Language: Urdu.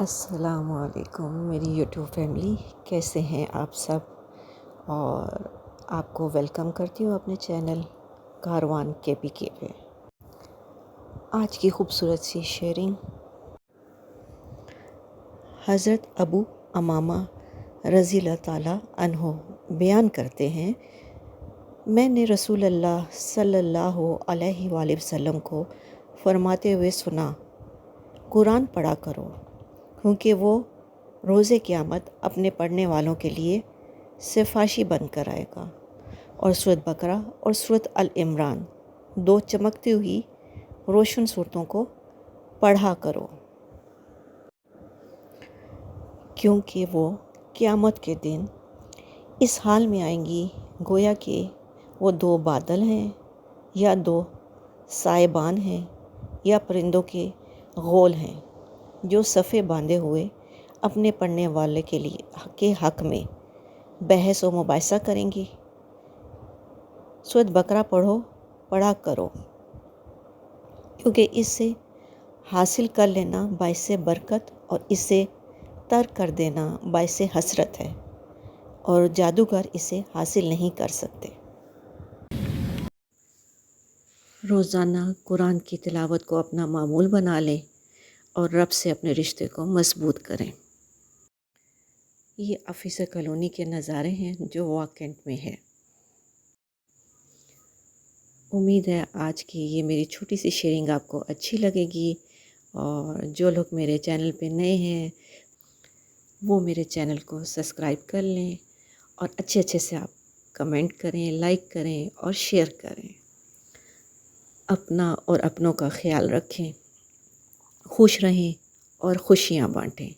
السلام علیکم میری یوٹیوب فیملی، کیسے ہیں آپ سب؟ اور آپ کو ویلکم کرتی ہوں اپنے چینل کاروان KPK پہ۔ آج کی خوبصورت سی شیئرنگ حضرت ابو امامہ رضی اللہ تعالیٰ عنہ بیان کرتے ہیں، میں نے رسول اللہ صلی اللہ علیہ وآلہ وسلم کو فرماتے ہوئے سنا، قرآن پڑھا کرو کیونکہ وہ روز قیامت اپنے پڑھنے والوں کے لیے سفارشی بن کر آئے گا، اور سورۃ بقرہ اور سورۃ آل-عمران دو چمکتی ہوئی روشن صورتوں کو پڑھا کرو، کیونکہ وہ قیامت کے دن اس حال میں آئیں گی گویا کہ وہ دو بادل ہیں یا دو سائبان ہیں یا پرندوں کے غول ہیں جو صفے باندھے ہوئے اپنے پڑھنے والے کے حق میں بحث و مباحثہ کریں گی۔ سورۃ بقرہ پڑھا کرو کیونکہ اس سے حاصل کر لینا باعث برکت اور اسے ترک کر دینا باعث حسرت ہے، اور جادوگر اسے حاصل نہیں کر سکتے۔ روزانہ قرآن کی تلاوت کو اپنا معمول بنا لیں اور رب سے اپنے رشتے کو مضبوط کریں۔ یہ آفیسر کالونی کے نظارے ہیں جو واک کینٹ میں ہے۔ امید ہے آج کی یہ میری چھوٹی سی شیئرنگ آپ کو اچھی لگے گی، اور جو لوگ میرے چینل پہ نئے ہیں وہ میرے چینل کو سبسکرائب کر لیں، اور اچھے سے آپ کمنٹ کریں، لائک کریں اور شیئر کریں۔ اپنا اور اپنوں کا خیال رکھیں، خوش رہیں اور خوشیاں بانٹیں۔